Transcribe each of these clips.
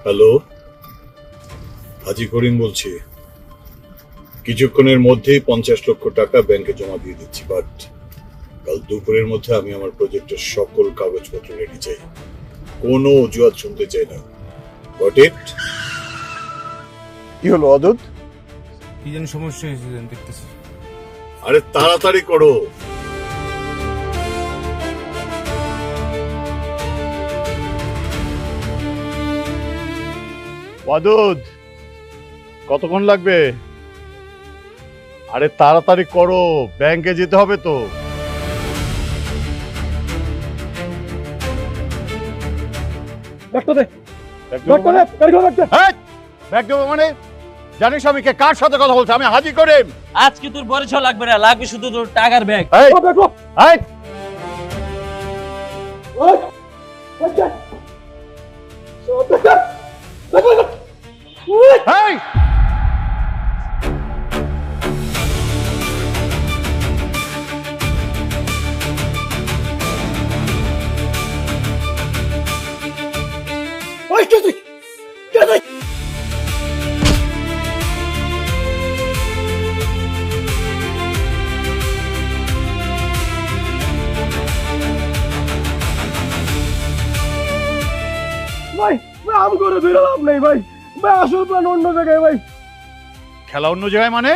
Hello, হাজি করিম বলছি। কিছুক্ষণের মধ্যেই 50 লক্ষ টাকা ব্যাংকে জমা দিয়ে দিচ্ছি, বাট কাল দুপুরের মধ্যে আমি আমার প্রজেক্টের সকল কাগজপত্র রেডি চাই। কোনো অজুহাত শুনতে চাই না। Got it? কি হলো অদূত? কি যেন সমস্যা হয়েছে দেখতেছি। আরে তাড়াতাড়ি করো। অদূত, কতক্ষণ লাগবে? আরে তাড়াতাড়ি করো, ব্যাংকে যেতে হবে তো। ব্যাগ দেবো মানে? জানিস আমি কে, কার সাথে কথা বলছি? আমি হাজি করিম। আজকে তোর পরিচয় লাগবে না, লাগবে শুধু তোর টাকার ব্যাগ। এই, এই, এই! ভাই ভাই আম করে ধরে লাভ নেই ভাই। ভাই আসল প্ল্যান অন্য জায়গায় ভাই। খেলা অন্য জায়গায় মানে?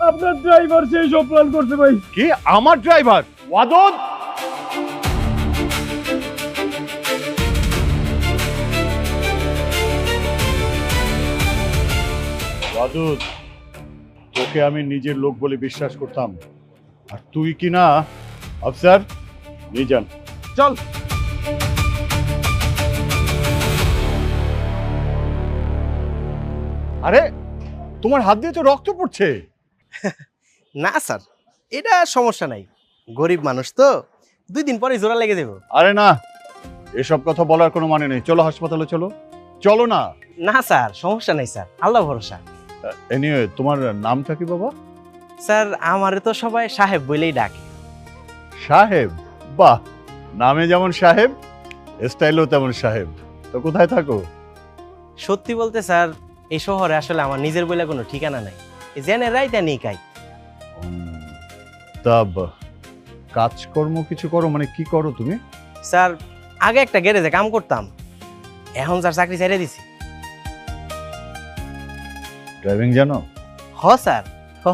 আপনার ড্রাইভার সেই সব প্ল্যান করছে ভাই। কি আমার ড্রাইভার? ওয়াদুদ, ওয়াদুদ, তোকে আমি নিজের লোক বলে বিশ্বাস করতাম, আর তুই কি না আফসার? নিয়ে যান, চল। আরে তোমার হাত দিয়ে তো রক্ত পড়ছে। না স্যার, এটা সমস্যা নাই, গরিব মানুষ তো, 2 দিন পরে জোড়া লেগে দেবো। আরে না, এসব কথা বলার কোনো মানে নেই। চলো হাসপাতালে, চলো। চলো না। না স্যার, সমস্যা নাই স্যার, আল্লাহ ভরসা। এনিওয়ে, তোমার নামটা কি বাবা? স্যার আমারে তো সবাই সাহেব বলেই ডাকে। সাহেব? বাহ, নামে যেমন সাহেব, স্টাইলও তেমন সাহেব। তো কোথায় থাকো? সত্যি বলতে স্যার, এই শহরে আসলে আমার নিজের বলে কোনো ঠিকানা নাই, জেনে রাইতে নেই কাই। তা কাজকর্ম কিছু করো মানে কি করো তুমি? স্যার আগে একটা গ্যারেজে কাম করতাম, এখন স্যার চাকরি ছেড়ে দিছি। ড্রাইভিং জানো? হ স্যার,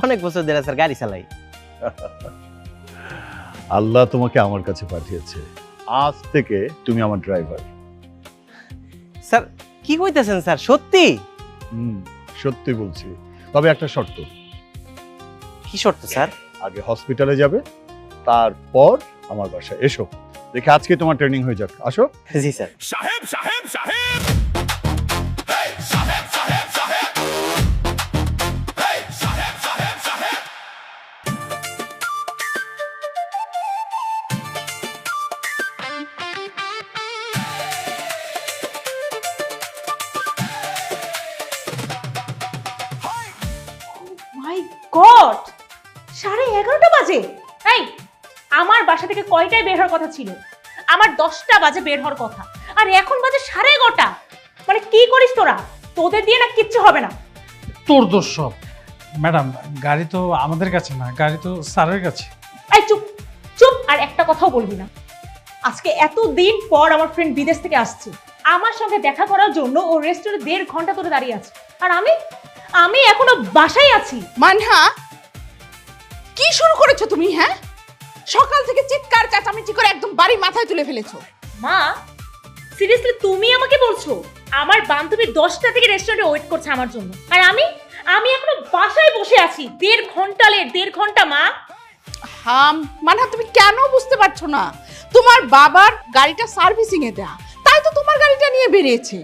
অনেক বছর ধরে স্যার গাড়ি চালাই। আল্লাহ তোমাকে আমার কাছে পাঠিয়েছে, আজ থেকে তুমি আমার ড্রাইভার। স্যার কি কইতেছেন স্যার, সত্যি? সত্যি বলছি, তবে একটা শর্ত। কি শর্ত স্যার? আগে হসপিটালে যাবে, তারপর আমার বাসায় এসো। দেখে আজকে তোমার ট্রেনিং হয়ে যাক। আসো। জি স্যার। সাহেব সাহেব সাহেব মাই গড, 11:30 বাজে। এই, আমার বাসা থেকে কয়টায় বের হওয়ার কথা ছিল? আমার 10টা বাজে বের হওয়ার কথা, আর এখন বাজে 11:30। মানে কি করিস তোরা? তোদের দিয়ে না কিচ্ছু হবে না। তোর দোষ সব। ম্যাডাম, গাড়ি তো আমাদের কাছে না, গাড়ি তো স্যারের কাছে। এই চুপ চুপ, আর একটা কথাও বলবি না। আজকে এতদিন পর আমার ফ্রেন্ড বিদেশ থেকে আসছে, আমার সঙ্গে দেখা করার জন্য ও রেস্টুরেন্টে 1.5 ঘন্টা ধরে দাঁড়িয়ে আছে, আর আমি এখনো বাসায় আছি। মানহা, কি শুরু করেছো তুমি? হ্যাঁ, সকাল থেকে চিৎকার চেঁচামেচি করে একদম বাড়ি মাথায় তুলে ফেলেছো। মা, সিরিয়াসলি তুমি আমাকে বলছো? আমার বান্ধবী 10টা থেকে রেস্টুরেন্টে ওয়েট করছে আমার জন্য, আর আমি এখনো বাসায় বসে আছি। 1.5 ঘন্টা লেট, 1.5 ঘন্টা মা। হাম, মানহা তুমি কেন বুঝতে পারছো না? তোমার বাবার গাড়িটা সার্ভিসিং এ দেয়া, তাই তো তোমার গাড়িটা নিয়ে বেরিয়েছে।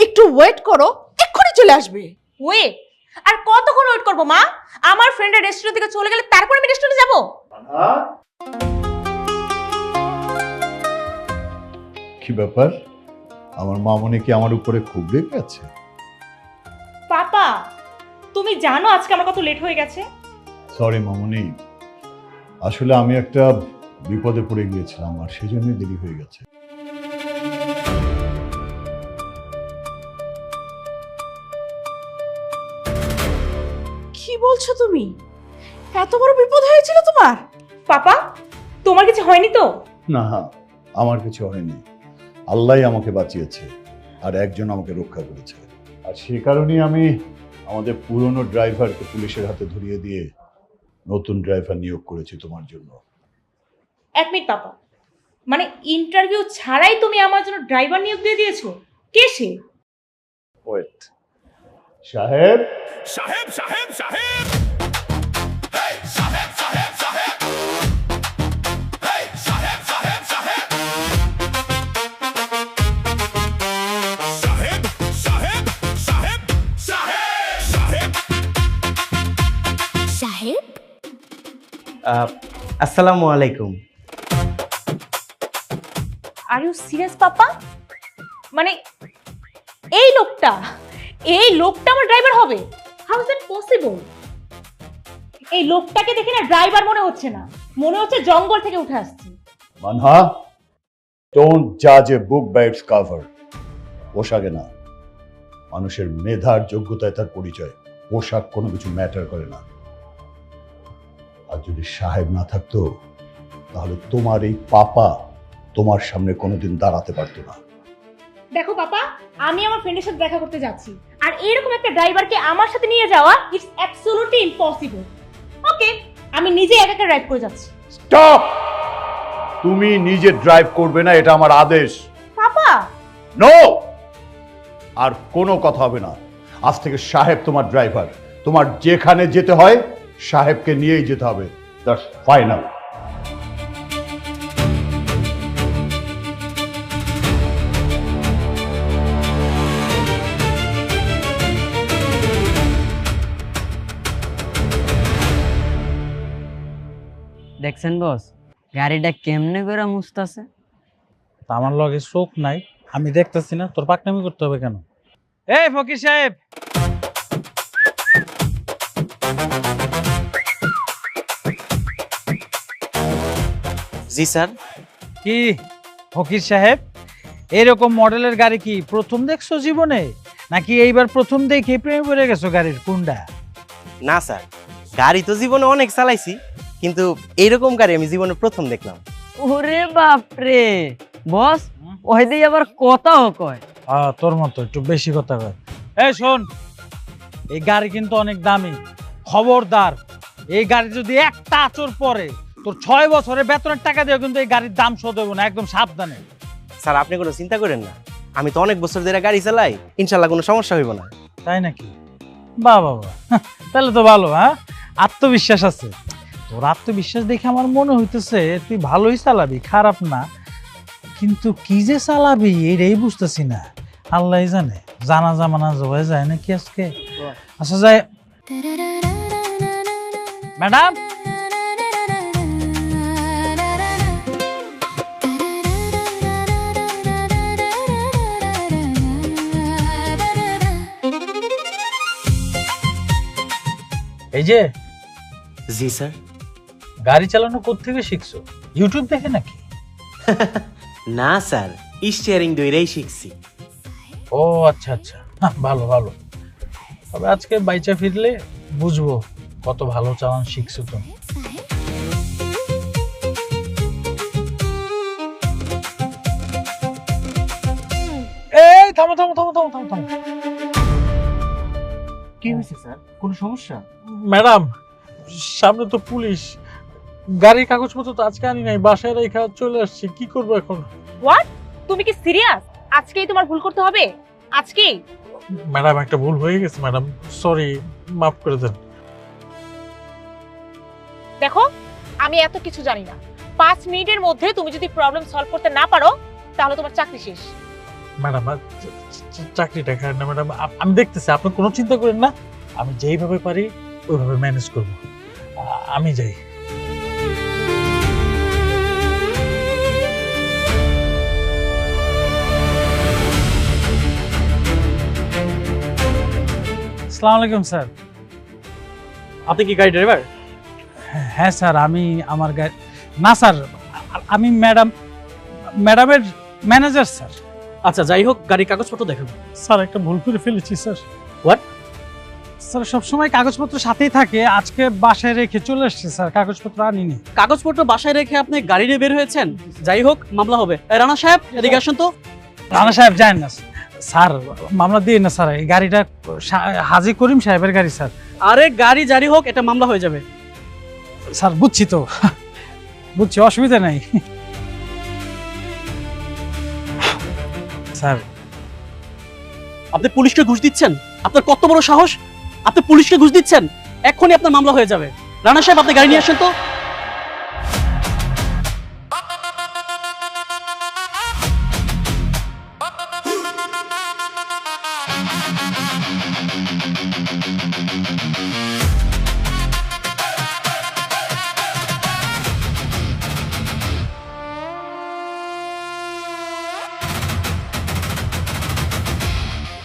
একটু ওয়েট করো, এক্ষুনি চলে আসবে। ওয়েট? আর কতক্ষণ ওয়েট করবো মা? আমার ফ্রেন্ডের রেস্টুরেন্ট থেকে চলে গেলে তারপর আমি রেস্টুরেন্টে যাবো? কি ব্যাপার, আমার মামনি কি আমার উপরে খুব রেগে আছে? পাপা, তুমি জানো আজকে আমার কত লেট হয়ে গেছে? সরি মামনি, আসলে আমি একটা বিপদে পড়ে গিয়েছিলাম, আর সেজন্যই দেরি হয়ে গেছে। বলছো তুমি? এত বড় বিপদ হয়েছিল তোমার? পাপা, তোমার কিছু হয়নি তো? না, আমার কিছু হয়নি। আল্লাহই আমাকে বাঁচিয়েছে আর একজন আমাকে রক্ষা করেছে। আর সে কারণেই আমি আমাদের পুরনো ড্রাইভারকে পুলিশের হাতে ধরিয়ে দিয়ে নতুন ড্রাইভার নিয়োগ করেছি তোমার জন্য। এক মিনিট পাপা, মানে ইন্টারভিউ ছাড়াই তুমি আমার জন্য ড্রাইভার নিয়োগ দিয়ে দিয়েছো? কে সে? ওয়েট, সাহেব। সাহেব সাহেব সাহেব এই সাহেব সাহেব সাহেব এই সাহেব সাহেব সাহেব সাহেব সাহেব সাহেব সাহেব সাহেব আসসালামু আলাইকুম। আর ইউ সিরিয়াস পাপা? মানে এই লোকটা আমার ড্রাইভার হবে? How is that possible? এই লোকটাকে দেখে না ড্রাইভার মনে হচ্ছে না, মনে হচ্ছে জঙ্গল থেকে উঠে আসছে। মানহা, ডোন্ট জাজ এ বুক বাই ইটস কভার। পোশাকে না, মানুষের মেধার যোগ্যতায় তার পরিচয়। পোশাক কোনো কিছু ম্যাটার করে না। আর যদি সাহেব না থাকতো তাহলে তোমার এই পাপা তোমার সামনে কোনোদিন দাঁড়াতে পারতো না। দেখো পাপা, আমি আমার ফ্রেন্ডের সাথে দেখা করতে যাচ্ছি, আর এরকম একটা ড্রাইভারকে আমার সাথে নিয়ে যাওয়া ইটস অ্যাবসলিউটলি ইম্পসিবল। ওকে, আমি নিজে একা একা ড্রাইভ করে যাচ্ছি। স্টপ! তুমি নিজে ড্রাইভ করবে না, এটা আমার আদেশ। পাপা, নো! আর কোনো কথা হবে না। আজ থেকে সাহেব তোমার ড্রাইভার। তোমার যেখানে যেতে হয় সাহেবকে নিয়েই যেতে হবে। That's final. দেখছেন বস, গাড়িটা কেমনে করে মুছতাছে? আমার লগে চোখ নাই, আমি দেখতেছি না, তোর পাকনামি করতে হবে কেন? এই ফকির সাহেব, জি স্যার। কি ফকির সাহেব, এরকম মডেলের গাড়ি কি প্রথম দেখছো জীবনে, নাকি এইবার প্রথম দেখে প্রেমে পড়ে গেছো গাড়ির কুন্ডা? না স্যার, গাড়ি তো জীবনে অনেক চালাইছি, কিন্তু এইরকম গাড়ি আমি জীবনে প্রথম দেখলাম। ওরে বাপরে বস, ওই দিয়ে আবার কথাও কয়। তোর মতো একটু বেশি কথা কয়। এই শোন, এই গাড়ি কিন্তু অনেক দামি, খবরদার এই গাড়ি যদি একটা আঁচড় পরে তোর 6 বছরের বেতনের টাকা দিয়ে কিন্তু এই গাড়ির দাম শোধ হবে না, একদম সাবধানে। স্যার আপনি কোনো চিন্তা করেন না, আমি তো অনেক বছর ধরে গাড়ি চালাই, ইনশাল্লাহ কোনো সমস্যা হইব না। তাই নাকি? বাহ বাহ বাহ, তাহলে তো ভালো। হ্যাঁ, আত্মবিশ্বাস আছে তোর। আত্মবিশ্বাস দেখে আমার মনে হইতেছে তুই ভালোই চালাবি, খারাপ না। কিন্তু কি যে চালাবি এটাই বুঝতেছি না, আল্লাহ জানে। জানা জামানা জবাই যায় নাকি আজকে? আচ্ছা যায়। ম্যাডাম, এই যে। জি স্যার। গাড়ি চালানো কোত্থেকে শিখছো? ইউটিউব দেখে নাকি? না স্যার, স্টিয়ারিং ধরেই শিখছি। ও আচ্ছা আচ্ছা, ভালো ভালো। তবে আজকে বাইচা ফিরলে বুঝবো কত ভালো চালান শিখছো তুমি। এই থামো থামো থামো থামো থামো থামো। কি হয়েছে স্যার, কোনো সমস্যা? ম্যাডাম, সামনে তো পুলিশ, গাড়ির কাগজপত্র তো আজকে আনি নাই, বাসায় রেখে চলে আসছি, কি করবো এখন? হোয়াট? তুমি কি সিরিয়াস? আজকেই তোমার ভুল করতে হবে? আজকেই? ম্যাডাম একটা ভুল হয়ে গেছে ম্যাডাম, সরি, মাফ করে দেন। দেখো, আমি এত কিছু জানি না। 5 মিনিটের মধ্যে তুমি যদি প্রবলেম সলভ করতে না পারো তাহলে তোমার চাকরি শেষ। ম্যাডাম চাকরিটা খায় না ম্যাডাম, আমি দেখতেছি, আপনি কোনো চিন্তা করেন না, আমি যেইভাবে পারি ওইভাবে ম্যানেজ করব। আমি যাই। আসসালামু আলাইকুম স্যার। আপনি কি গাড়ি ড্রাইভার? হ্যাঁ স্যার, আমি আমার গাড়ি না স্যার, আমি ম্যাডামের ম্যানেজার স্যার। আচ্ছা, যাই হোক, গাড়ির কাগজপত্র দেখাবো। স্যার একটা ভুল করে ফেলেছি স্যার। হোয়াট? স্যার সবসময় কাগজপত্র সাথেই থাকে, আজকে বাসায় রেখে চলে এসেছে স্যার, কাগজপত্র আনিনি। কাগজপত্র বাসায় রেখে আপনি গাড়ি নিয়ে বের হয়েছেন? যাই হোক, মামলা হবে। রানা সাহেব, এদিকে আসুন তো। রানা সাহেব জানেন না স্যার, মামলা দিয়ে না স্যার, এই গাড়িটা হাজী করিম সাহেবের গাড়ি স্যার। আরে গাড়ি জারি হোক, এটা মামলা হয়ে যাবে। স্যার বুঝছি তো, বুঝছি, অসুবিধা নাই স্যার। আপনি পুলিশকে ঘুষ দিচ্ছেন? আপনার কত বড় সাহস! আপনি পুলিশকে ঘুষ দিচ্ছেন? এক্ষুনি আপনার মামলা হয়ে যাবে। রানা সাহেব, আপনি গাড়ি নিয়ে আসেন তো।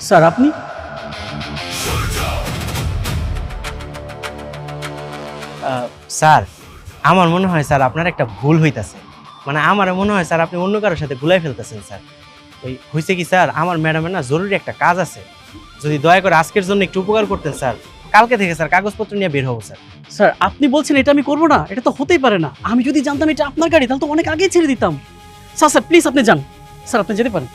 স্যার আপনি? স্যার, আমার মনে হয় স্যার আপনার একটা ভুল হইতাছে। মানে আমার মনে হয় স্যার আপনি অন্য কারোর সাথে গুলাই ফেলতেছেন স্যার। ওই হয়েছে কি স্যার, আমার ম্যাডামের না জরুরি একটা কাজ আছে, যদি দয়া করে আজকের জন্য একটু উপকার করতেন স্যার, কালকে থেকে স্যার কাগজপত্র নিয়ে বের হবো স্যার। স্যার আপনি বলছেন এটা আমি করবো না? এটা তো হতেই পারে না। আমি যদি জানতাম এটা আপনার গাড়ি, তাহলে তো অনেক আগেই ছেড়ে দিতাম। স্যার স্যার প্লিজ আপনি যান। স্যার আপনি যেতে পারেন।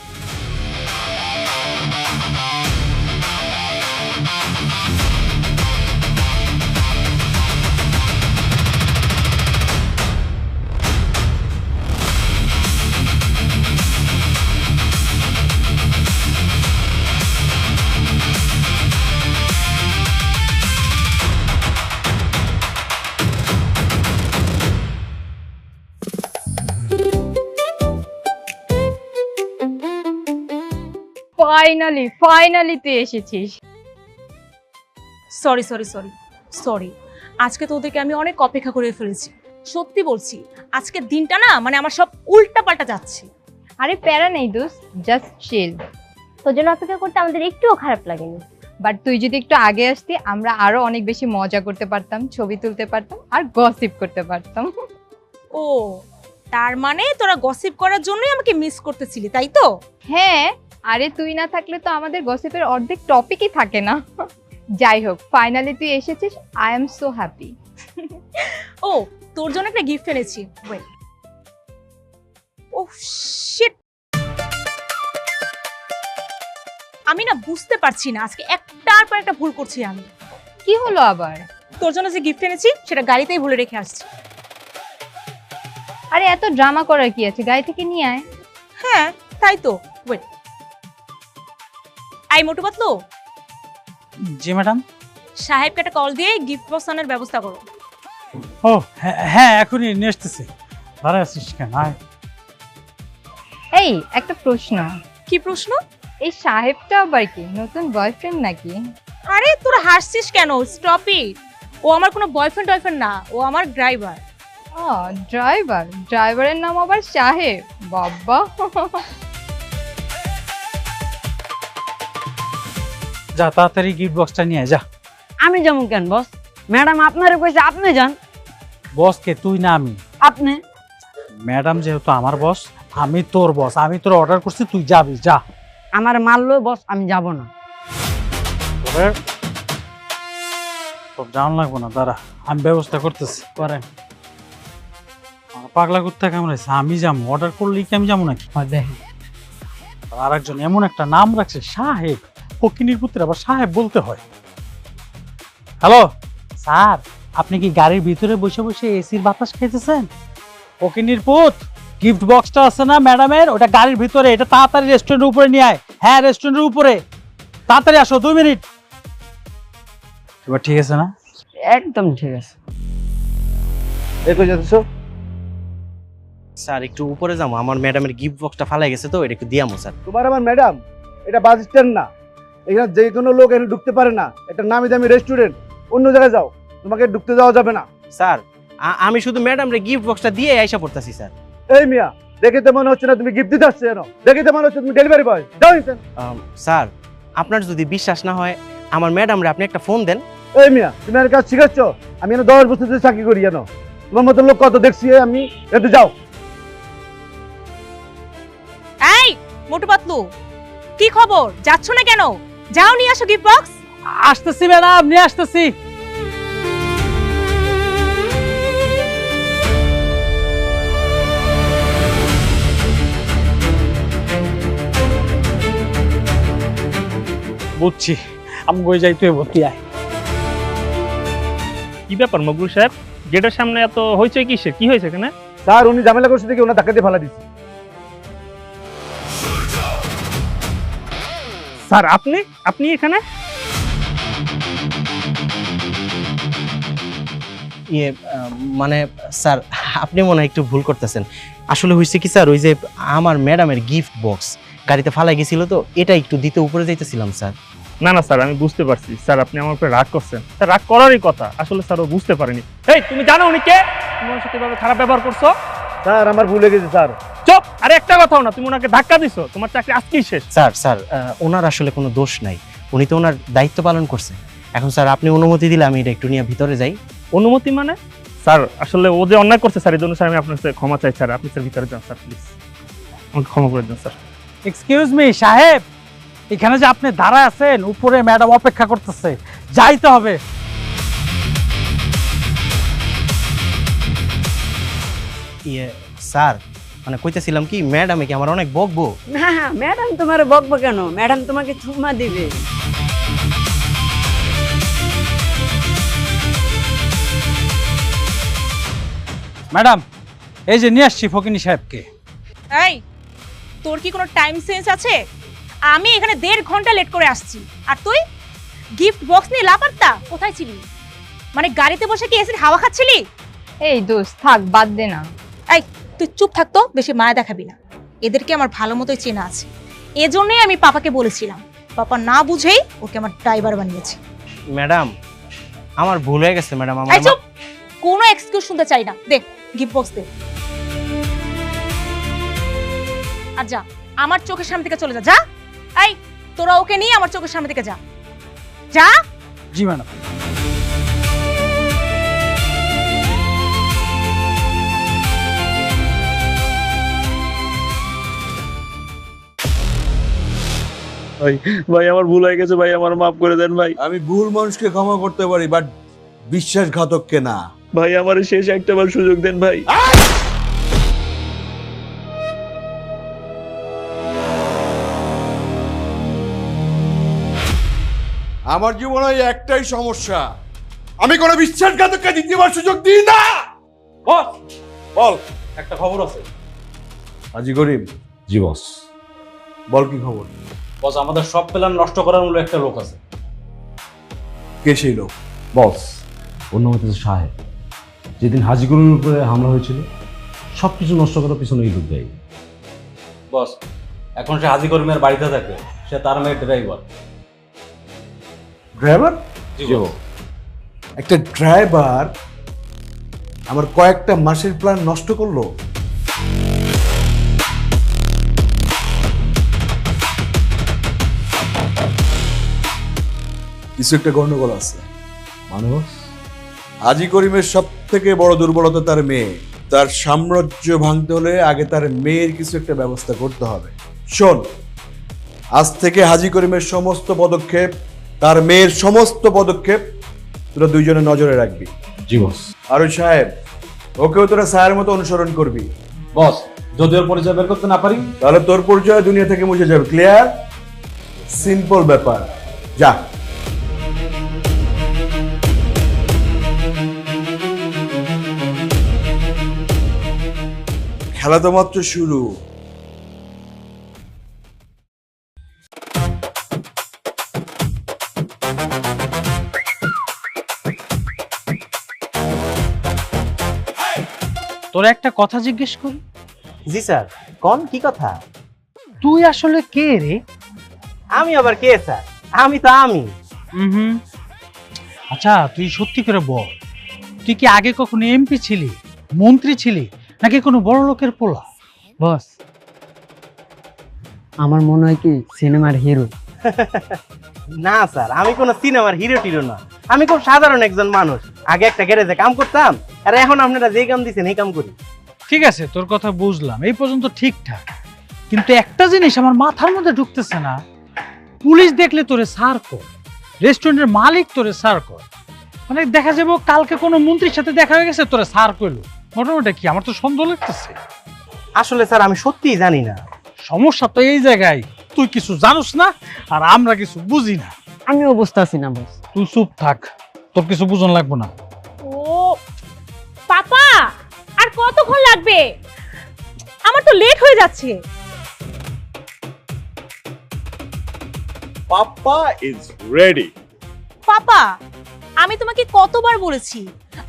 ফাইনালি তুই এসেছিস। সরি সরি সরি সরি, আজকে তোদেরকে আমি অনেক অপেক্ষা করে ফেলেছি। সত্যি বলছি, আজকের দিনটা না মানে আমার সব উল্টা পাল্টা যাচ্ছে। আরে প্যারা নেই দোস্ত, জাস্ট চিল। তোর জন্য অপেক্ষা করতে আমাদের একটুও খারাপ লাগেনি। বাট তুই যদি একটু আগে আসতি, আমরা আরো অনেক বেশি মজা করতে পারতাম, ছবি তুলতে পারতাম আর গসিপ করতে পারতাম। ও, তার মানে তোরা গসিপ করার জন্যই আমাকে মিস করতেছিলি, তাই তো? হ্যাঁ, আরে তুই না থাকলে তো আমাদের গসিপের অর্ধেক টপিকই থাকে না। যাই হোক, ফাইনালি তুই এসেছিস, আই এম সো হ্যাপি। ও, তোর জন্য একটা গিফট এনেছি। ওয়েট। ও শিট, আমি না বুঝতে পারছি না, আজকে একটার পর একটা ভুল করছি আমি। কি হলো আবার? তোর জন্য যে গিফট এনেছি সেটা গাড়িতেই ভুলে রেখে আসছি। আরে এত ড্রামা করার কি আছে, গাড়ি থেকে নিয়ে আয়। হ্যাঁ তাই তো। ওয়েট, আই মোটু পাতলু। জি ম্যাডাম। সাহেবকে একটা কল দিয়ে গিফট বক্স আনার ব্যবস্থা করো। ও হ্যাঁ, এখনই নিয়ে আসতেছি। দাঁড়ায় আছিস কেন? আয়। এই একটা প্রশ্ন। কি প্রশ্ন? এই সাহেবটা আবার কি নতুন বয়ফ্রেন্ড নাকি? আরে তোরা হাসছিস কেন? Stop it. ও আমার কোনো বয়ফ্রেন্ড না, ও আমার ড্রাইভার। ও ড্রাইভার? ড্রাইভারের নাম আবার সাহেব? বাবা। যা তাড়াতাড়ি গিফট বক্সটা নিয়ে আয়, যা। আমি যেমন কেন বস? ম্যাডাম আপনারে কইছে আপনি যান। বস কে? তুই না আমি? আপনি। ম্যাডাম যেহেতু আমার বস, আমি তোর বস, আমি তোর অর্ডার করছি, তুই যাবি, যা। আমার মারলো বস, আমি যাব না। তোর জান লাগবো না, দাঁড়া আমি ব্যবস্থা করতেছি। করেন। পাগলা কুত্তা কামড়াইছে, আমি যাবো? অর্ডার করলেই কি আমি যাবো নাকি? দেখেন আর একজন এমন একটা নাম রাখছে সাহেব, ফকিনীর পুত্র আবার সাহেব বলতে হয়। হ্যালো স্যার, আপনি কি গাড়ির ভিতরে বসে বসে এসির বাতাস খাইতেছেন? ফকিনীর পুত, গিফট বক্সটা আছে না ম্যাডামের, ওটা গাড়ির ভিতরে, এটা তাড়াতাড়ি রেস্টুরেন্টের উপরে নিয়ে আয়। হ্যাঁ, রেস্টুরেন্টের উপরে তাড়াতাড়ি আসো, 2 মিনিট। এবার ঠিক আছে না? একদম ঠিক আছে। স্যার একটু উপরে যাবো, আমার ম্যাডামের গিফট বক্সটা ফালাই গেছে তো, এটা একটু দিয়ামো স্যার। তোমার আমার ম্যাডাম, এটা বাস স্ট্যান্ড না, এখানে যে কোনো লোক এখানে ঢুকতে পারে না। এটা নামি দামি রেস্টুরেন্ট, অন্য জায়গায় যাও, তোমাকে ঢুকতে দেওয়া যাবে না। স্যার আমি শুধু ম্যাডামের গিফট বক্সটা দিয়ে আইসা পড়তাছি স্যার। এই মিয়া, দেখে তো মনে হচ্ছে না তুমি গিফট দিতে আসছো, কেন? দেখে তো মনে হচ্ছে তুমি ডেলিভারি বয়। যাও নিতেন। স্যার আপনার যদি বিশ্বাস না হয়, আমার ম্যাডামরে আপনি একটা ফোন দেন। এই মিয়া, তুমি আর কাজ শিখাচ্ছ? আমি এখানে 10 বছর ধরে চাকরি করি, জানো? তোমার মতো লোক কত দেখছি আমি। এতে যাও। এই মোটু পাতলু, কি খবর? যাচ্ছ না কেন? যাও নিয়ে আসো গিফট বক্স। আসতেছি ম্যাডাম, নিয়ে আসতেছি। বুঝছি, আমি বই যাই, তুই ভর্তি আয়। কি ব্যাপার মকবুল সাহেব, গেটের সামনে এত হইচই কিসের? কি হয়েছে এখানে? স্যার উনি ঝামেলা করছে দেখে ওনার ধাক্কা দিয়ে ফালা দিচ্ছে। স্যার আপনি আপনি এখানে? মানে স্যার, আপনি মনে হয় একটু ভুল করতেছেন। আসলে হয়েছে কি স্যার, ওই যে আমার ম্যাডামের গিফট বক্স গাড়িতে ফালাই গেছিল, তো এটা একটু দিতে উপরে যাইতেছিলাম স্যার। না না স্যার, আমি বুঝতে পারছি স্যার, আপনি আমার উপরে রাগ করছেন। স্যার রাগ করারই কথা, আসলে স্যার ও বুঝতে পারেনি। এই তুমি জানো উনি কে? তুমি ওর সাথে এভাবে খারাপ ব্যবহার করছো। স্যার আমার ভুল হয়ে গেছে স্যার। চুপ! আরে একটা কথাও না, তুমি ওনাকে ধাক্কা দিছো, তোমার চাকরি আজকেই শেষ। স্যার স্যার ওনার আসলে কোনো দোষ নাই, উনি তো ওনার দায়িত্ব পালন করছে। এখন স্যার আপনি অনুমতি দিলে আমি এটা একটু নিয়ে ভিতরে যাই। অনুমতি মানে? স্যার আসলে ও যে অন্যায় করছে স্যার, এই জন্য স্যার আমি আপনার কাছে ক্ষমা চাই স্যার। আপনি স্যার ভিতরে যান স্যার, প্লিজ আমাকে ক্ষমা করে দিন স্যার। এক্সকিউজ মি সাহেব, এখানে যে আপনি দাঁড়ায় আছেন, উপরে ম্যাডাম অপেক্ষা করতেছে, যাইতে হবে। স্যার মানে কইতেছিলাম কি, ম্যাডামে কি আমার অনেক বকবো? না ম্যাডাম তোমার বকবো কেন, ম্যাডাম তোমাকে চুম্মা দিবে। ম্যাডাম এই যে নিয়ে আসছি ফকিনি সাহেবকে। এই তোর কি কোনো টাইম সেন্স আছে? আমি এখানে 1.5 ঘন্টা লেট করে আসছি, আর তুই গিফট বক্স নিয়ে লাপাত্তা। কোথায় ছিলি? মানে গাড়িতে বসে কি এসির হাওয়া খাচ্ছিলি? এই দোস্ত থাক, বাদ দে না। এই তুই চুপ থাকতো, বেশি মায়া দেখাবি না। এদেরকে আমার ভালো মতোই চেনা আছে, এজন্যই আমি পাপাকে বলেছিলাম। পাপা না বুঝেই ওকে আমার ড্রাইভার বানিয়েছে। ম্যাডাম আমার ভুল হয়ে গেছে ম্যাডাম। এই চুপ! কোনো এক্সকিউজ শুনতে চাই না, দে গিফট বক্স দে। আর যা, আমার চোখের সামনে থেকে চলে যা। যা, এই তোরা ওকে নিয়ে আমার চোখের সামনে থেকে যা। যা। জি ম্যাডাম। ভাই আমার ভুল হয়ে গেছে ভাই, আমার মাফ করে দেন ভাই। আমি ভুল মানুষকে ক্ষমা করতে পারি, বাট বিশ্বাসঘাতককে না। ভাই আমার শেষ একটাবার সুযোগ দেন ভাই। আমার জীবনে একটাই সমস্যা, আমি কোনো বিশ্বাসঘাতককে দ্বিতীয়বার সুযোগ দিই না। বস বল। একটা খবর আছে। আজি গরিব। জি বস। বল কি খবর? বস আমাদের সব প্ল্যান নষ্ট করার মূল্য একটা লোক আছে। কে সেই লোক? বস অন্য হইতেছে সাহেব। যেদিন হাজিগুরুর উপরে হামলা হয়েছিল সবকিছু নষ্ট করার পিছনে এই লোক দেয়। বস এখন সে হাজি কর্মীর বাড়িতে থাকে, সে তার মেয়ের ড্রাইভার। ড্রাইভার? জি বস। একটা ড্রাইভার আমার কয়েকটা মাসের প্ল্যান নষ্ট করলো। কিছু একটা গন্ডগোল আছে। মানে বস? হাজি করিমের সব থেকে বড় দুর্বলতা তার মেয়ে। তার সাম্রাজ্য ভাঙতে হলে আগে তার মেয়ের কিছু একটা ব্যবস্থা করতে হবে। শোন, আজ থেকে হাজি করিমের সমস্ত পদক্ষেপ, তার মেয়ের সমস্ত পদক্ষেপ তোরা দুইজনে নজরে রাখবি। জি বস। আর ওই সাহেব, ওকেও তোরা স্যারের মতো অনুসরণ করবি। বস যদি ওর পরিচয় বের করতে না পারি তাহলে তোর পরিচয় দুনিয়া থেকে মুছে যাবে। ক্লিয়ার? সিম্পল ব্যাপার। যা। খেলা তো মাত্র শুরু। তোর একটা কথা জিজ্ঞেস করি? জি স্যার, কোন কি কথা? তুই আসলে কে রে? আমি আবার কে স্যার? আমি তো আমি। আচ্ছা তুই সত্যি করে বল, তুই কি আগে কখনো এমপি ছিলি, মন্ত্রী ছিলি, নাকি কোনো বড় লোকের পোলা? বস আমার মনে হয় কি সিনেমার হিরো। না স্যার, আমি কোনো সিনেমার হিরো টিরো না। আমি খুব সাধারণ একজন মানুষ। আগে একটা গ্যারেজে কাম করতাম, আর এখন আপনারা যে কাম দিচ্ছেন এই কাম করি। ঠিক আছে, তোর কথা বুঝলাম, এই পর্যন্ত ঠিকঠাক। কিন্তু একটা জিনিস আমার মাথার মধ্যে ঢুকতেছে না, পুলিশ দেখলে তোরে সার কর, রেস্টুরেন্টের মালিক তোরে স্যার কর, মানে দেখা যাবো কালকে কোনো মন্ত্রীর সাথে দেখা হয়ে গেছে তোরে স্যার কইলো, ঘটনাটা কি? আমার তো সন্দেহ লাগতেছে। আসলে স্যার আমি সত্যিই জানি না। সমস্যা তো এই জায়গায়, তুই কিছু জানোস না আর আমরা কিছু বুঝি না। আমিও বুঝতে পারছি না বস। তুই চুপ থাক, তোর কিছু বুঝন লাগবো না। ও পাপা, আর কতক্ষণ লাগবে? আমার তো লেট হয়ে যাচ্ছে। পাপ্পা ইজ রেডি। পাপা, আমি তোমাকে কতবার বলেছি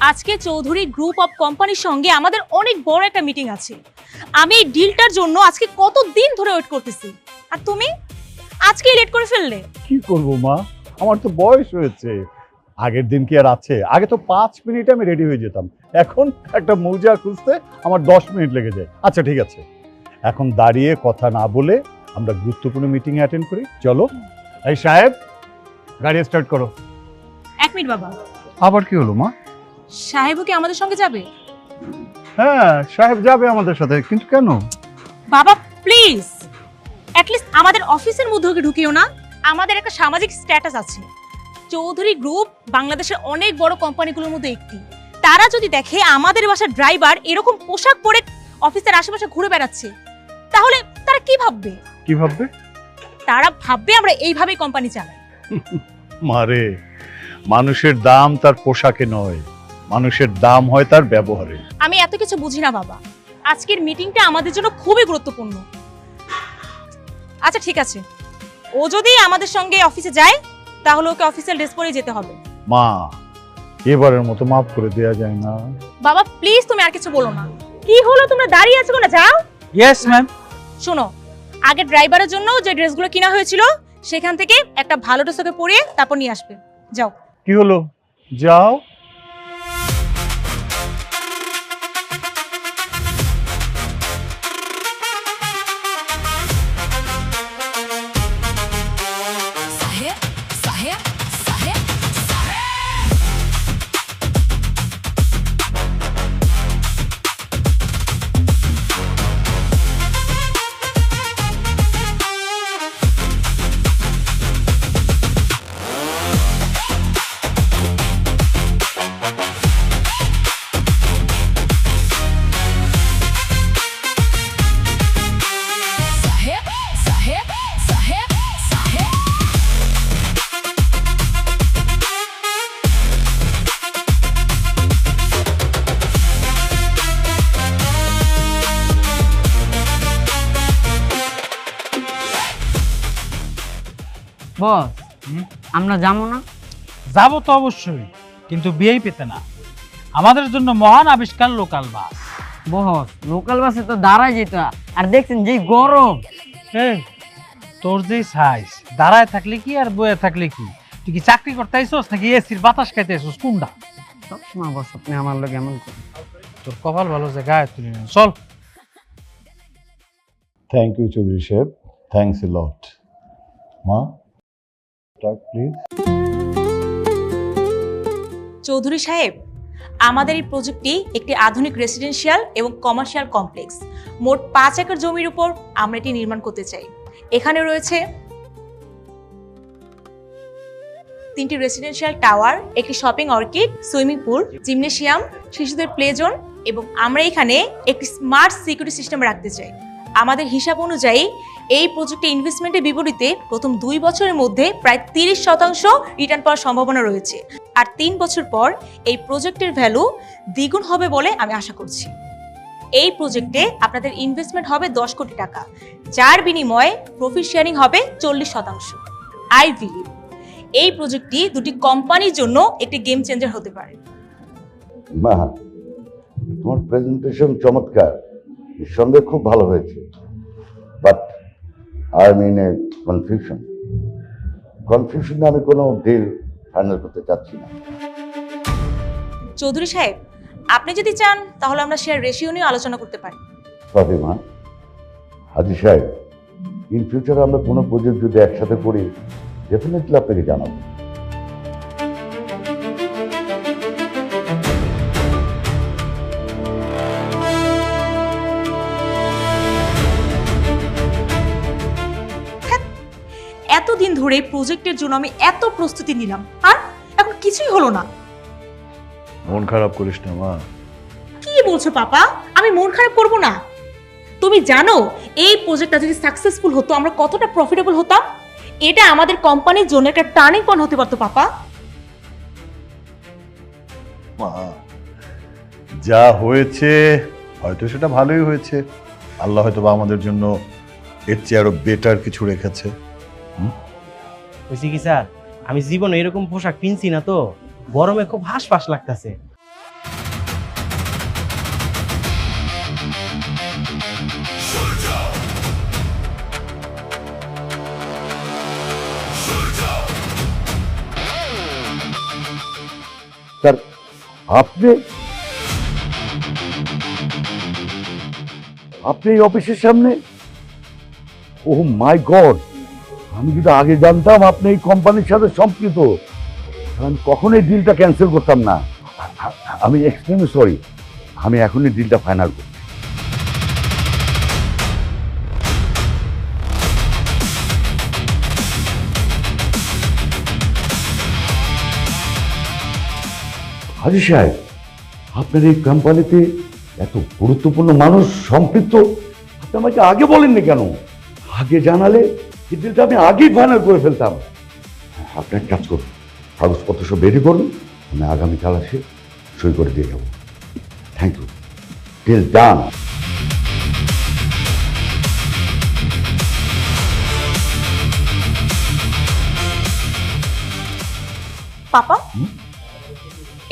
আজকে চৌধুরী গ্রুপ অফ কোম্পানির সঙ্গে আমাদের অনেক বড় একটা মিটিং আছে। আমি এই ডিলটার জন্য আজকে কতদিন ধরে ওয়েট করতেছি, আর তুমি আজকেই লেট করে ফেললে। কি করব মা, আমার তো বয়স হয়েছে। আগের দিন কি আর আছে? আগে তো 5 মিনিটে আমি রেডি হয়ে যেতাম, এখন একটা মৌজা খুঁজতে আমার 10 মিনিট লেগে যায়। আচ্ছা ঠিক আছে, এখন দাঁড়িয়ে কথা না বলে আমরা গুরুত্বপূর্ণ মিটিং অ্যাটেন্ড করি। চলো। এই সাহেব, গাড়ি স্টার্ট করো। 1 মিনিট বাবা। আবার কি হলো মা? সাহেবও কি আমাদের সঙ্গে যাবে? হ্যাঁ, সাহেব যাবে আমাদের সাথে, কিন্তু কেন? বাবা প্লিজ, অ্যাটলিস্ট আমাদের অফিসের মধ্যে ওকে ঢুকিও না। আমাদের একটা সামাজিক স্ট্যাটাস আছে। চৌধুরী গ্রুপ বাংলাদেশের অনেক বড় কোম্পানিগুলোর মধ্যে একটি। তারা যদি দেখে আমাদের বাসার ড্রাইভার এরকম পোশাক পরে অফিসের আশেপাশে ঘুরে বেড়াচ্ছে, তাহলে তারা কি ভাববে? কি ভাববে? তারা ভাববে আমরা এইভাবেই কোম্পানি চালাই। মারে, মানুষের দাম তার পোশাকে নয়, মানুষের দাম হয় তার ব্যবহারে। আমি এত কিছু বুঝি না বাবা, আজকের মিটিংটা আমাদের জন্য খুবই গুরুত্বপূর্ণ। আচ্ছা ঠিক আছে, ও যদি আমাদের সঙ্গে অফিসে যায় তাহলে ওকে অফিসিয়াল ড্রেস পরে যেতে হবে। মা, এবারের মতো মাফ করে দেয়া যায় না? বাবা প্লিজ, তুমি আর কিছু বলো না। কি হলো, তোমরা দাঁড়িয়ে আছো না? যাও। Yes ma'am. শোনো, আগে ড্রাইভারের জন্য যে ড্রেসগুলো কিনা হয়েছিল সেখান থেকে একটা ভালো ড্রেস ওকে পরিয়ে তারপর নিয়ে আসবে। যাও। কি হলো, যাও। বস, আমরা যাবো না? যাবো তো অবশ্যই, কিন্তু বিয়েই পেতে না। আমাদের জন্য মহান আবিষ্কার লোকাল বাস। বস, লোকাল বাসে তো দাঁড়ায় যেত, আর দেখছেন যে গরম। তোর যে সাইজ, দাঁড়ায় থাকলে কি আর বয়ে থাকলে কি? তুই কি চাকরি করতে আইছস নাকি এসির বাতাস খাইতে আইছস? কোনটা? সবসময় বস আপনি আমার লোক এমন করেন। তোর কপাল ভালো যে গায়ে তুলি না। চল। থ্যাংক ইউ চৌধুরী সাহেব, থ্যাংকস এ লট। মা, স্টার্ট প্লিজ। চৌধুরী সাহেব, আমাদের এই প্রজেক্টটি একটি আধুনিক রেসিডেন্সিয়াল এবং কমার্শিয়াল কমপ্লেক্স। মোট 5 একর জমির উপর আমরা এটি নির্মাণ করতে চাই। এখানে রয়েছে 3টি রেসিডেন্সিয়াল টাওয়ার, একটি shopping orchid, swimming pool, gymnasium, শিশুদের প্লে জোন, এবং আমরা এখানে একটি স্মার্ট সিকিউরিটি সিস্টেম রাখতে চাই। আমাদের হিসাব অনুযায়ী এই প্রজেক্টে ইনভেস্টমেন্টের বিপরীতে প্রথম 2 বছরের মধ্যে প্রায় 30% রিটার্ন পাওয়ার সম্ভাবনা রয়েছে, আর 3 বছর পর এই প্রজেক্টের ভ্যালু দ্বিগুণ হবে বলে আমি আশা করছি। এই প্রজেক্টে আপনাদের ইনভেস্টমেন্ট হবে 10 কোটি টাকা, যার বিনিময়ে প্রফিট শেয়ারিং হবে 40%। আই বিলিভ এই প্রজেক্টটি দুটি কোম্পানির জন্য একটি গেম চেঞ্জার হতে পারে। মা, তোমার প্রেজেন্টেশন চমৎকার, নিঃসন্দেহে খুব ভালো হয়েছে, but I am in a কনফিউশনে আমি কোনো ডিল ফাইনাল করতে চাচ্ছি না। চৌধুরী সাহেব, আপনি যদি চান তাহলে আমরা শেয়ার রেশিও নিয়ে আলোচনা করতে পারি। তবে মা, হাজি সাহেব, ইন ফিউচার আমরা কোনো প্রজেক্ট যদি একসাথে করি, ডেফিনেটলি আপনাকে জানাবো। এত এতদিন ধরে প্রজেক্টের জন্য আমি এত প্রস্তুতি নিলাম, আর এখন কিছুই হলো না। মন খারাপ করিস না মা। কি বলছো পাপা? আমি মন খারাপ করব না? তুমি জানো এই প্রজেক্টটা যদি সাকসেসফুল হতো আমরা কতটা প্রফিটেবল হতাম। এটা আমাদের কোম্পানির জন্য একটা টার্নিং পয়েন্ট হতে পারতো পাপা। মা, যা হয়েছে হয়তো সেটা ভালোই হয়েছে। আল্লাহ হয়তো বা আমাদের জন্য এর চেয়ে আরো বেটার কিছু রেখেছে। হয়েছে কি স্যার, আমি জীবনে এরকম পোশাক কিনছি না, তো গরমে খুব হাঁসফাঁস লাগতেছে। স্যার আপনি আপনি এই অফিসের সামনে? ও মাই গড, আমি যদি আগে জানতাম আপনি এই কোম্পানির সাথে সম্পৃক্ত, আমি কখনোই ডিলটা ক্যান্সেল করতাম না। আমি এক্সট্রিমলি সরি, আমি এখনই ডিলটা ফাইনাল করব। হাজি সাহেব, আপনার এই কোম্পানিতে এত গুরুত্বপূর্ণ মানুষ সম্পৃক্ত, আপনি আমাকে আগে বলেননি কেন? আগে জানালে এই ডিলটা আমি আগেই ফাইনাল করে ফেলতাম। আপনি এক কাজ করুন, কাগজপত্র সব রেডি করুন, আমি আগামীকাল আসে সই করে দিয়ে যাবো। Thank you, deal done. Papa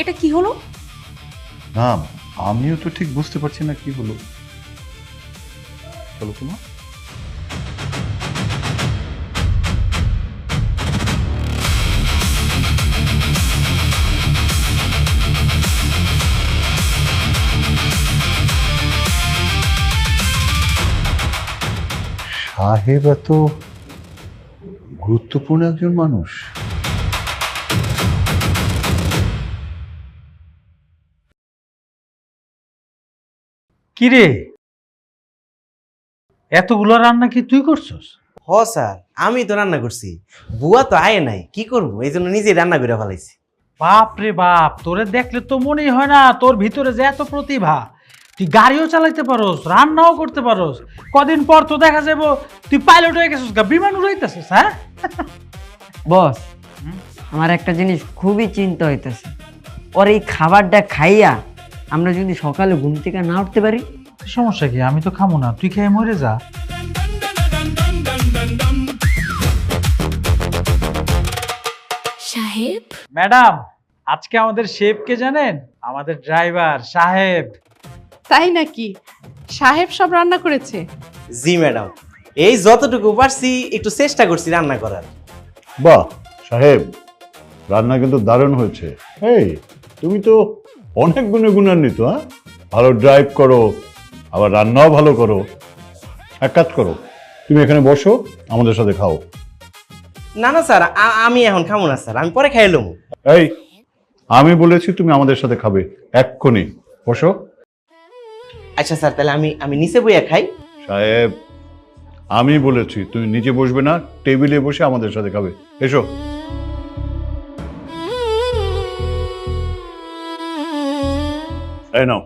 এটা কি হলো? না, আমিও তো ঠিক বুঝতে পারছি না কি হলো। চলো তোমার সাহেব এত গুরুত্বপূর্ণ একজন মানুষ। কিরে, এতগুলো রান্না কি তুই করছস? হ স্যার, আমি তো রান্না করছি, বুয়া তো আয় নাই, কি করবো, এই জন্য নিজেই রান্না করে ফেলাইছি। বাপ রে বাপ, তোরে দেখলে তো মনেই হয় না তোর ভিতরে যে এত প্রতিভা। তুই গাড়িও চালাইতে পারোস, রান্নাও করতে পারোস। কদিন পর তো দেখা যাবো তুই পাইলট হয়ে গেছিস, বিমান উড়াইতেছিস। হ্যাঁ বস, আমার একটা জিনিস খুবই চিন্তা হইতেছে। ওর এই খাবারটা খাইয়া আমরা যদি সকালে ঘুম থেকে না উঠতে পারি? সমস্যা কি? আমি তো খামো না, তুই খেয়ে মরে যা। সাহেব, ম্যাডাম, আজকে আমাদের শেফ কে জানেন? আমাদের ড্রাইভার সাহেব। তাই নাকি? সাহেব সব রান্না করেছে? জি ম্যাডাম, এই যতটুকু পারছি একটু চেষ্টা করছি রান্না করার। বাহ সাহেব, রান্না কিন্তু দারুণ হয়েছে। এই তুমি তো অনেক গুণে গুণান্বিত। হ্যাঁ, ভালো ড্রাইভ করো, আবার রান্নাও ভালো করো। এক কাজ করো, তুমি এখানে বসো, আমাদের সাথে খাও। না না স্যার, আমি এখন খাবো না স্যার, আমি পরে খাই এলাম। এই, আমি বলেছি তুমি আমাদের সাথে খাবে, এক্ষুনি বসো। আচ্ছা স্যার, তাহলে আমি নিচে বইয়া খাই। সাহেব, আমি বলেছি তুমি নিচে বসবে না, টেবিলে বসে আমাদের সাথে খাবে। এসো। এই নাও।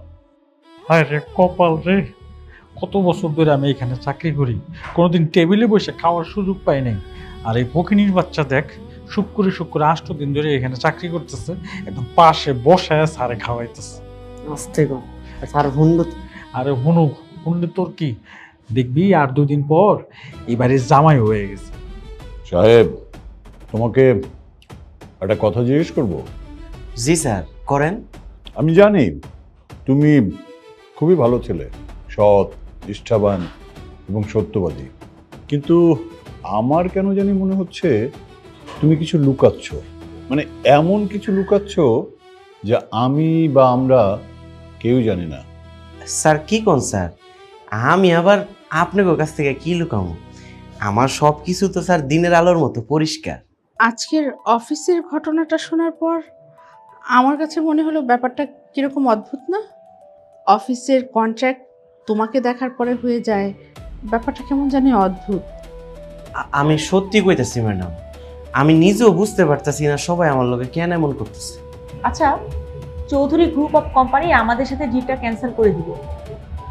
হায় রে কপাল রে, কত বছর ধরে আমি এখানে চাকরি করি, কোনোদিন টেবিলে বসে খাওয়ার সুযোগ পাই নাই। আর এই ফকিনীর বাচ্চা দেখ, শুক্রে 8 দিন ধরে এখানে চাকরি করতেছে, একদম পাশে বসায় সারে খাওয়াইতেছে। আস্তে গো, স্যার হুন্ডু। আরে হুনুক হুন্ডে তোর কি, দেখবি আর 2 দিন পর এবারে জামাই হয়ে গেছে। সাহেব, তোমাকে একটা কথা জিজ্ঞেস করব? জি স্যার, করেন। আমি জানি তুমি খুবই ভালো ছেলে, সৎ, নিষ্ঠাবান এবং সত্যবাদী, কিন্তু আমার কেন জানি মনে হচ্ছে তুমি কিছু লুকাচ্ছ। মানে এমন কিছু লুকাচ্ছ যে আমি বা আমরা কেউ জানি না। স্যার কি কোন স্যার, আমি আবার আপনাদের কাছ থেকে কি লুকাবো? আমার সব কিছু তো স্যার দিনের আলোর মতো পরিষ্কার। আজকের অফিসের ঘটনাটা শোনার পর আমার কাছে মনে হলো ব্যাপারটা কিরকম অদ্ভুত না? অফিসের কন্ট্রাক্ট তোমাকে দেখার পরে হয়ে যায়, ব্যাপারটা কেমন জানি অদ্ভুত। আমি সত্যি কইতেছি ম্যাডাম, আমি নিজেও বুঝতে পারতেছি না সবাই আমার লোকে কেন এমন করতেছে। আচ্ছা, চৌধুরী গ্রুপ অফ কোম্পানি আমাদের সাথে ডিলটা ক্যান্সেল করে দিল,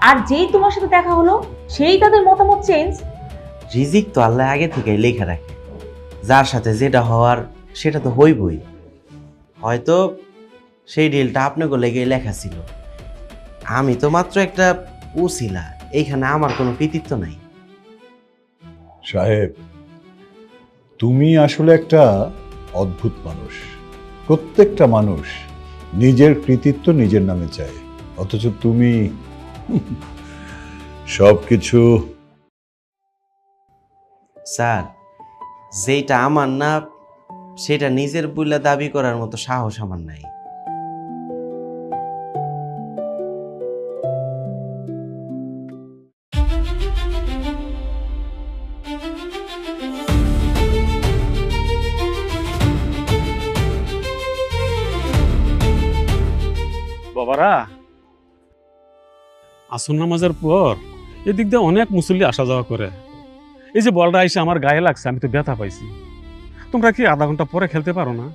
আর যেই তোমার সাথে দেখা হলো সেই তাদের মতামত চেঞ্জ। রিজিক তো আল্লাহ আগে থেকেই লেখা রাখে, যার সাথে যেটা হওয়ার সেটা তো হইবই। হয়তো সেই ডিলটা আপনাকে লেগে লেখা ছিল, আমি তো মাত্র একটা উছিলা, এইখানে আমার কোনো কৃতিত্ব নাই। সাহেব, তুমি আসলে একটা অদ্ভুত মানুষ। প্রত্যেকটা মানুষ নিজের কৃতিত্ব নিজের নামে চায়, অথচ তুমি সবকিছু। স্যার, যেটা আমার না সেটা নিজের বইলা দাবি করার মতো সাহস আমার নাই। বাবারা, আসর নামাজের পর এদিক দিয়ে অনেক মুসল্লি আসা যাওয়া করে। এই যে বলটা এসে আমার গায়ে লাগছে, আমি তো ব্যথা পাইছি। তোমরা কি আধা ঘন্টা পরে খেলতে পারো না?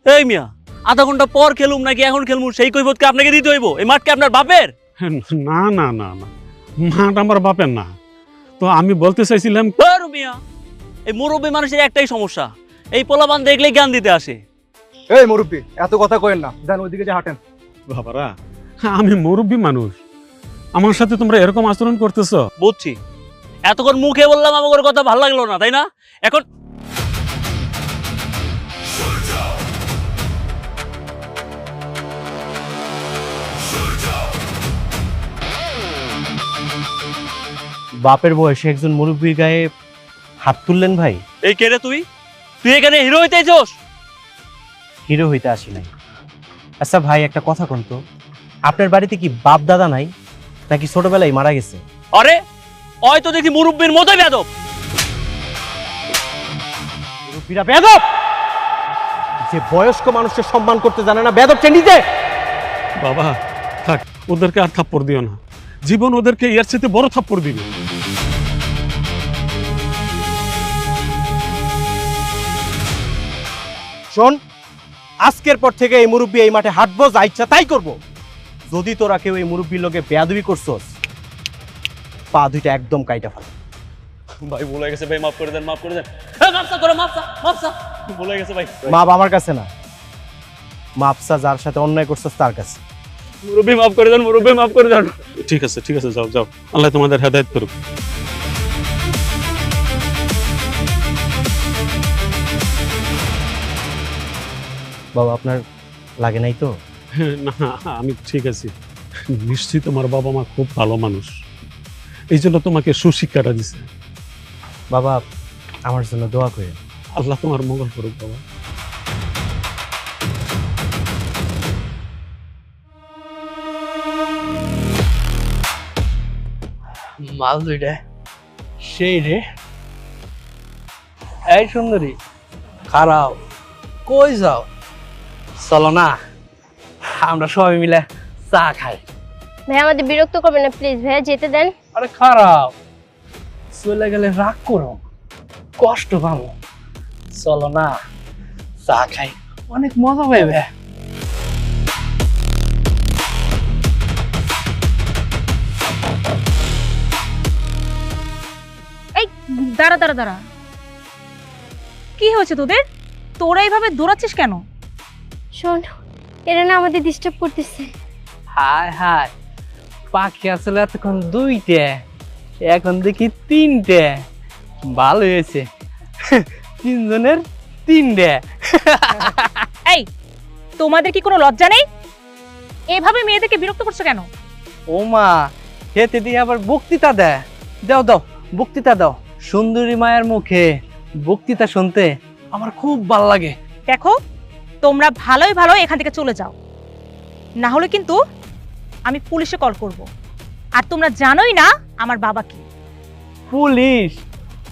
এই মিয়া, আধা ঘন্টা পর খেলুম নাকি এখন খেলুম সেই কৈফিয়ত কি আপনাকে দিতে হইব? এই মাঠ কি আপনার বাপের? না না না না, মাঠ আমার বাপের না। তো আমি বলতে চাইছিলাম, মিয়া, এই মুরব্বী মানুষের একটাই সমস্যা, এই পোলাপান দেখলেই জ্ঞান দিতে আসে। এই মুরব্বী, এত কথা কইেন না, যান ওইদিকে যে হাঁটেন। বাবারা, আমি মুরব্বী মানুষ, আমার সাথে তোমরা এরকম আচরণ করতেছো? বুঝছি, এতক্ষণ মুখে বললাম আমার কথা ভালো লাগলো না, তাই না? এখন বাপের বয়সে একজন মুরব্বীর গায়ে হাত তুললেন ভাই? এই কে রে তুই? তুই এখানে হিরো হইতে আইছস? হিরো হইতে আসি নাই। আচ্ছা ভাই, একটা কথা কোন তো, আপনার বাড়িতে কি বাপ দাদা নাই নাকি ছোটবেলায় মারা গেছে? আরে ওই তো দেখি মুরব্বীর মতোই বেয়াদব। মুরব্বীরা বেয়াদব? যে বয়স্ক মানুষের সম্মান করতে জানে না, বেয়াদব চেন্ডিতে। বাবা থাক, ওদেরকে আর থাপ্পড় দিও না, জীবন ওদেরকে এর চেয়ে বড় থাপ্পড় দিবে। শোন, আজকের পর থেকে এই মুরব্বী এই মাঠে হাঁটবো, যা ইচ্ছা তাই করবো। যদি তোরা কেউ এই মুরব্বীর লোকে বেয়াদবি করছস, পা দুইটা একদম কাইটা ফেল। ভাই ভুলে গেছে ভাই, মাফ করে দেন, মাফ করে দেন। মাফসা করো, মাফসা ভুলে গেছে ভাই। মাপ আমার কাছে না, মাপসা যার সাথে অন্যায় করছস তার কাছে। মুরব্বী মাফ করে দেন, মুরব্বী মাফ করে দেন। ঠিক আছে ঠিক আছে, যাও যাও, আল্লাহ তোমাদের হেদায়েত করুক। বাবা, আপনার লাগে নাই তো? না, আমি ঠিক আছি। নিশ্চয়ই তোমার বাবা মা খুব ভালো মানুষ, এই জন্য তোমাকে সুশিক্ষাটা দিছে। বাবা, আমার জন্য দোয়া করে। আল্লাহ তোমার মঙ্গল করুক বাবা। মাল দুইটা সেই রে। এই সুন্দরী, খারাপ, কই যাও? চলো না, আমরা সবাই মিলে চা খাই। ভাই আমাদের বিরক্ত করবেন না প্লিজ, ভাইয়া যেতে দেন। আরে খারাপ, চলে গেলে রাগ করো, কষ্ট পাবো। চলো না, চা খাই, অনেক মজা পাইবে। এই দাঁড়া দাঁড়া দাঁড়া, কি হয়েছে তোদের? তোরা এইভাবে দৌড়াচ্ছিস কেন? শোন, এরা না আমাদের ডিস্টার্ব করতেছে। হায় হায়, পাখি আসলে এতক্ষণ দুইটে, এখন দেখি তিনটে। ভালো হয়েছে, তিনজনের তিনটে। এই, তোমাদের কি কোনো লজ্জা নেই? এভাবে মেয়েদেরকে বিরক্ত করছো কেন? ও মা, খেতে দিয়ে আবার বক্তৃতা দেয়। দাও দাও, বক্তৃতা দাও। সুন্দরী মায়ের মুখে বক্তৃতা শুনতে আমার খুব ভালো লাগে। দেখো, তোমরা ভালোই ভালো এখান থেকে চলে যাও, না হলে কিন্তু আমি পুলিশে কল করব। আর তোমরা জানোই না আমার বাবা কি। পুলিশ?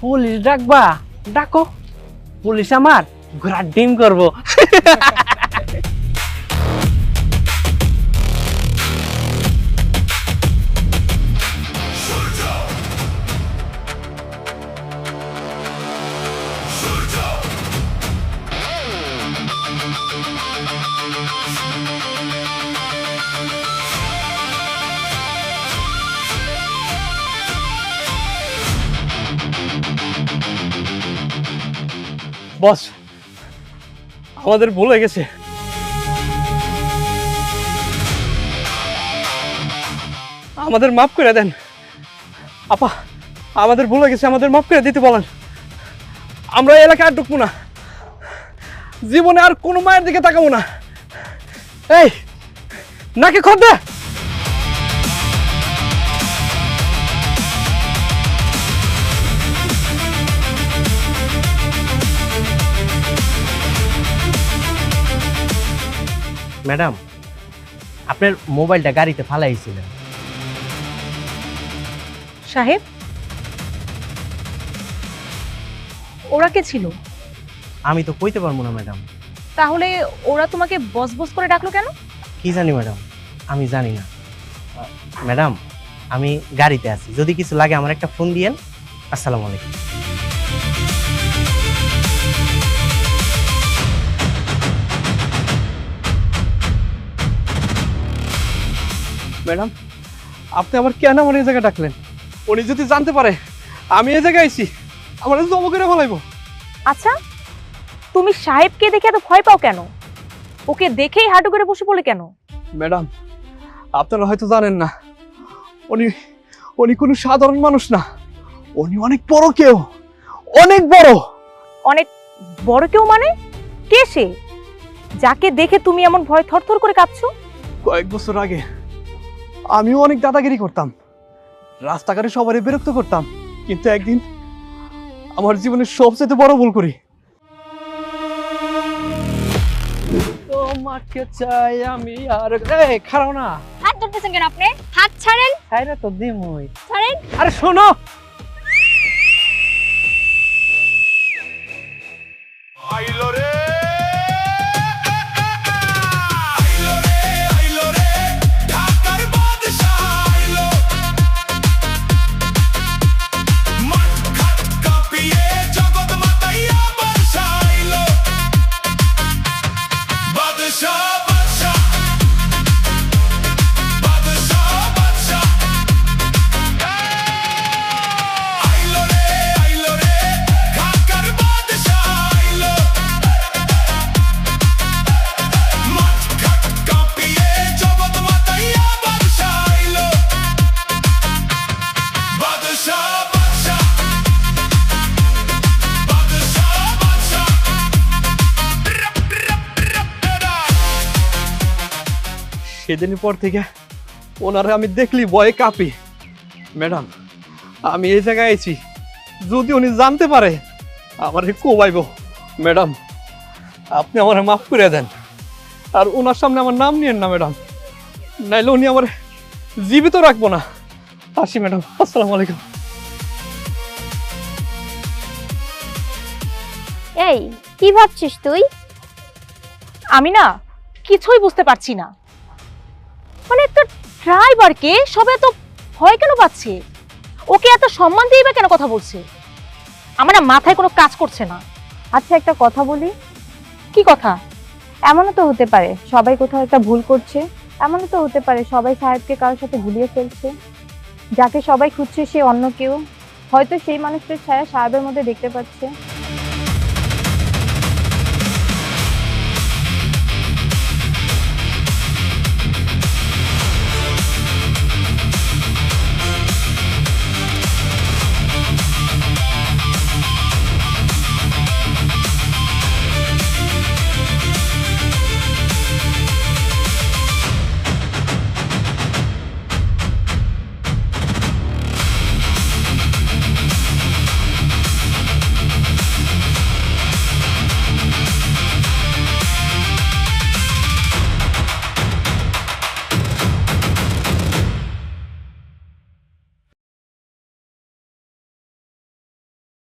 পুলিশ ডাকবা? ডাকো, পুলিশ আমার ঘোড়ার ডিম করবো। বস আমাদের ভুল হয়ে গেছে। আমাদের মাফ করে দেন আপা, আমাদের ভুল হয়ে গেছে, আমাদের মাফ করে দিতে বলেন। আমরা এই এলাকায় আর ঢুকবো না, জীবনে আর কোনো মায়ের দিকে তাকাবো না। এই নাকি খদ দে। ম্যাডাম, আপনার মোবাইলটা গাড়িতে ফালাইছিলেন। সাহেব, ওরা কে ছিল? আমি তো কইতে পারবো না ম্যাডাম। তাহলে ওরা তোমাকে বস বস করে ডাকলো কেন? কি জানি ম্যাডাম, আমি জানি না। ম্যাডাম, আমি গাড়িতে আছি, যদি কিছু লাগে আমার একটা ফোন দিয়েন। আসসালামু আলাইকুম। ম্যাডাম, আপনি আবার কেন আমার এই জায়গায় ডাকলেন? উনি যদি জানতে পারে আমি এই জায়গায় আইছি, আমার জমা করে ফেলাইবো। আচ্ছা, তুমি সাহেবকে দেখে এত ভয় পাও কেন? ওকে দেখেই হাঁটু করে বসে পড়লে কেন? ম্যাডাম, আপনারা হয়তো জানেন না, উনি উনি কোনো সাধারণ মানুষ না, উনি অনেক বড় কেউ, অনেক বড়। অনেক বড় কেউ মানে? কে সে, যাকে দেখে তুমি এমন ভয় থরথর করে কাঁপছো? কয়েক বছর আগে আমিও অনেক দাদাগিরি করতাম, রাস্তাঘাটে সবারই বিরক্ত করতাম, কিন্তু একদিন আমার জীবনের সবচেয়ে বড় ভুল করি। তোমাকে চাই আমি আর খারাও না। হাত ধরতেছেন কেন আপনি? হাত ছাড়েন। ছাইরা তো দিমই। ছাড়েন। আরে শোনো, আইলো রে ঢাকার বাদশা আইলো, মাঠ ঘাট কাঁপিয়ে জগৎ মাতাইয়া বাদশা আইলো, বাদশা বাদশা বাদশা বাদশা আইলো রে ঢাকার বাদশা আইলো, মাঠ ঘাট কাঁপিয়ে জগৎ মাতাইয়া বাদশা আইলো, বাদশা বাদশা বাদশা বাদশা। সেদিনের পর থেকে ওনারা আমি দেখলি ভয়ে কাঁপি। ম্যাডাম, আমি এই জায়গায় আইছি, যদি উনি জানতে পারে আমার কোবাইব। ম্যাডাম, আপনি আমার মাফ করে দেন, আর ওনার সামনে আমার নাম নিয়েন না ম্যাডাম, নাইলে উনি আমার জীবিত রাখবো না। আসি ম্যাডাম, আসসালামু আলাইকুম। এই কি ভাবছিস তুই? আমি না কিছুই বুঝতে পারছি না, মানে একটা ড্রাইভারকে সবাই এত ভয় কেন পাচ্ছে? ওকে এত সম্মান দিয়ে বা কেন কথা বলছে? আমার না মাথায় কোনো কাজ করছে না। আচ্ছা একটা কথা বলি। কি কথা? এমনও তো হতে পারে সবাই কোথাও একটা ভুল করছে, এমনও তো হতে পারে সবাই সাহেবকে কারোর সাথে গুলিয়ে ফেলছে, যাকে সবাই খুঁজছে সে অন্য কেউ, হয়তো সেই মানুষটার ছায়া সাহেবের মধ্যে দেখতে পাচ্ছে।